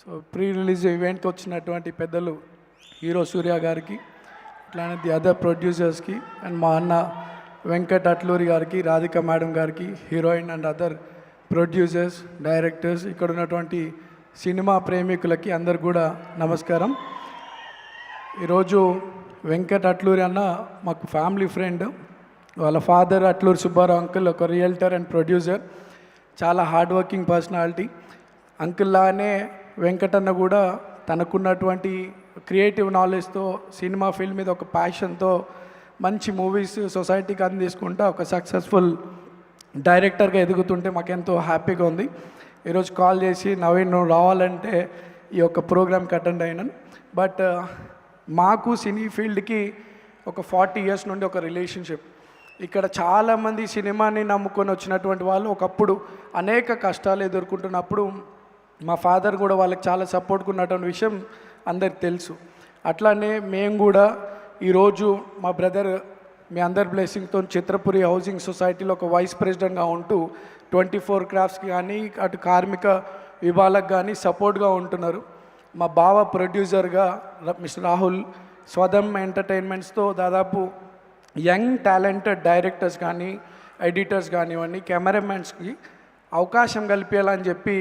So pre release ఈవెంట్కి వచ్చినటువంటి పెద్దలు హీరో సూర్య గారికి, అట్లానే ది అదర్ ప్రొడ్యూసర్స్కి అండ్ మా అన్న వెంకట్ అట్లూరి గారికి, రాధిక మేడం గారికి, heroine and other producers, directors, ఇక్కడ ఉన్నటువంటి సినిమా ప్రేమికులకి అందరు కూడా నమస్కారం. ఈరోజు వెంకట్ అట్లూరి అన్న మాకు ఫ్యామిలీ ఫ్రెండ్. వాళ్ళ ఫాదర్ అట్లూరి సుబ్బారావు అంకుల్ ఒక రియల్టర్ అండ్ ప్రొడ్యూసర్, చాలా హార్డ్ వర్కింగ్ పర్సనాలిటీ. అంకుల్లానే వెంకటన్న కూడా తనకున్నటువంటి క్రియేటివ్ నాలెడ్జ్తో సినిమా ఫీల్డ్ మీద ఒక ప్యాషన్తో మంచి మూవీస్ సొసైటీకి అందించుకుంటూ ఒక సక్సెస్ఫుల్ డైరెక్టర్గా ఎదుగుతుంటే మాకెంతో హ్యాపీగా ఉంది. ఈరోజు కాల్ చేసి నవీన్ నువ్వు రావాలంటే ఈ యొక్క ప్రోగ్రామ్కి అటెండ్ అయినాను. బట్ మాకు సినీ ఫీల్డ్కి ఒక 40 years నుండి ఒక రిలేషన్షిప్. ఇక్కడ చాలామంది సినిమాని నమ్ముకొని వచ్చినటువంటి వాళ్ళు ఒకప్పుడు అనేక కష్టాలు ఎదుర్కొంటున్నప్పుడు మా ఫాదర్ కూడా వాళ్ళకి చాలా సపోర్ట్గా ఉన్నటువంటి విషయం అందరికి తెలుసు. అట్లానే మేము కూడా ఈరోజు మా బ్రదర్ మీ అందరి బ్లెస్సింగ్తో చిత్రపురి హౌసింగ్ సొసైటీలో ఒక వైస్ ప్రెసిడెంట్గా ఉంటూ 24 క్రాఫ్ట్స్కి కానీ అటు కార్మిక విభాగాలకు కానీ సపోర్ట్గా ఉంటున్నారు. మా బావ ప్రొడ్యూసర్గా మిస్టర్ రాహుల్ స్వదం ఎంటర్టైన్మెంట్స్తో దాదాపు యంగ్ టాలెంటెడ్ డైరెక్టర్స్ కానీ ఎడిటర్స్ కానివ్వండి కెమెరామెన్స్కి అవకాశం కల్పించాలని చెప్పి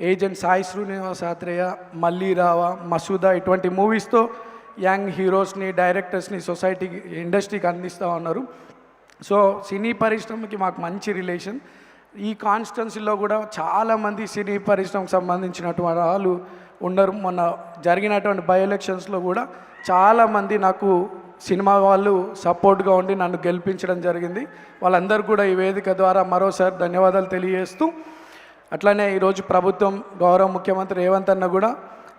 ఏజెంట్ సాయి శ్రీనివాస్ ఆత్రేయ, మల్లీరావ, మసూదా ఇటువంటి మూవీస్తో యంగ్ హీరోస్ని డైరెక్టర్స్ని సొసైటీకి ఇండస్ట్రీకి అందిస్తూ ఉన్నారు. సో సినీ పరిశ్రమకి మాకు మంచి రిలేషన్. ఈ కాన్స్టిట్యున్సీలో కూడా చాలామంది సినీ పరిశ్రమకు సంబంధించినటువంటి వాళ్ళు ఉన్నారు. మొన్న జరిగినటువంటి బై ఎలక్షన్స్లో కూడా చాలామంది నాకు సినిమా వాళ్ళు సపోర్ట్గా ఉండి నన్ను గెలిపించడం జరిగింది. వాళ్ళందరూ కూడా ఈ వేదిక ద్వారా మరోసారి ధన్యవాదాలు తెలియజేస్తూ, అట్లనే ఈరోజు ప్రభుత్వం గౌరవ ముఖ్యమంత్రి రేవంత్ అన్న కూడా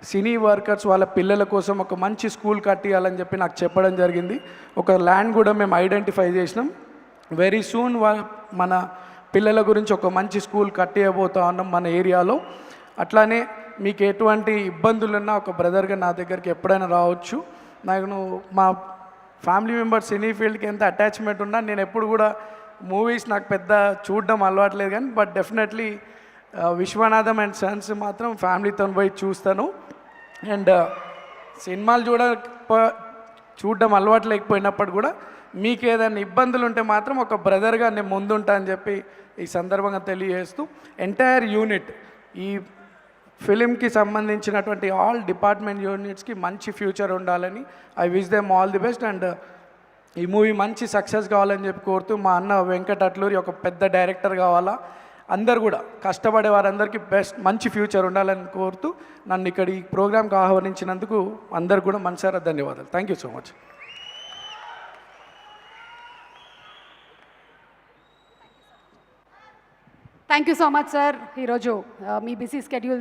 సినీ వర్కర్స్ వాళ్ళ పిల్లల కోసం ఒక మంచి స్కూల్ కట్టియాలని చెప్పి నాకు చెప్పడం జరిగింది. ఒక ల్యాండ్ కూడా మేము ఐడెంటిఫై చేసినాం. వెరీ సూన్ మన పిల్లల గురించి ఒక మంచి స్కూల్ కట్టియబోతా ఉన్నాం మన ఏరియాలో. అట్లానే మీకు ఎటువంటి ఇబ్బందులున్నా ఒక బ్రదర్గా నా దగ్గరికి ఎప్పుడైనా రావచ్చు. నాకు మా ఫ్యామిలీ మెంబర్స్ సినీ ఫీల్డ్కి ఎంత అటాచ్మెంట్ ఉన్నా నేను ఎప్పుడు కూడా మూవీస్ నాకు పెద్ద చూడడం అలవాట్లేదు, కానీ but definitely Viswanatham and sons మాత్రం ఫ్యామిలీతో పోయి చూస్తాను. అండ్ సినిమాలు చూడడం అలవాటు లేకపోయినప్పుడు కూడా మీకు ఏదైనా ఇబ్బందులు ఉంటే మాత్రం ఒక బ్రదర్గా నేను ముందుంటా అని చెప్పి ఈ సందర్భంగా తెలియజేస్తూ, ఎంటైర్ యూనిట్ ఈ ఫిలింకి సంబంధించినటువంటి ఆల్ డిపార్ట్మెంట్ యూనిట్స్కి మంచి ఫ్యూచర్ ఉండాలని I wish them all the best. And ఈ మూవీ మంచి సక్సెస్ కావాలని చెప్పి కోరుతూ, మా అన్న వెంకట్ అట్లూరి ఒక పెద్ద డైరెక్టర్ కావాలా, అందరు కూడా కష్టపడే వారందరికీ బెస్ట్ మంచి ఫ్యూచర్ ఉండాలని కోరుతూ నన్ను ఇక్కడ ఈ ప్రోగ్రామ్కి ఆహ్వానించినందుకు అందరు కూడా మనసారా ధన్యవాదాలు. Thank you so much. Thank you so much sir. ఈరోజు మీ బిజీ స్కెడ్యూల్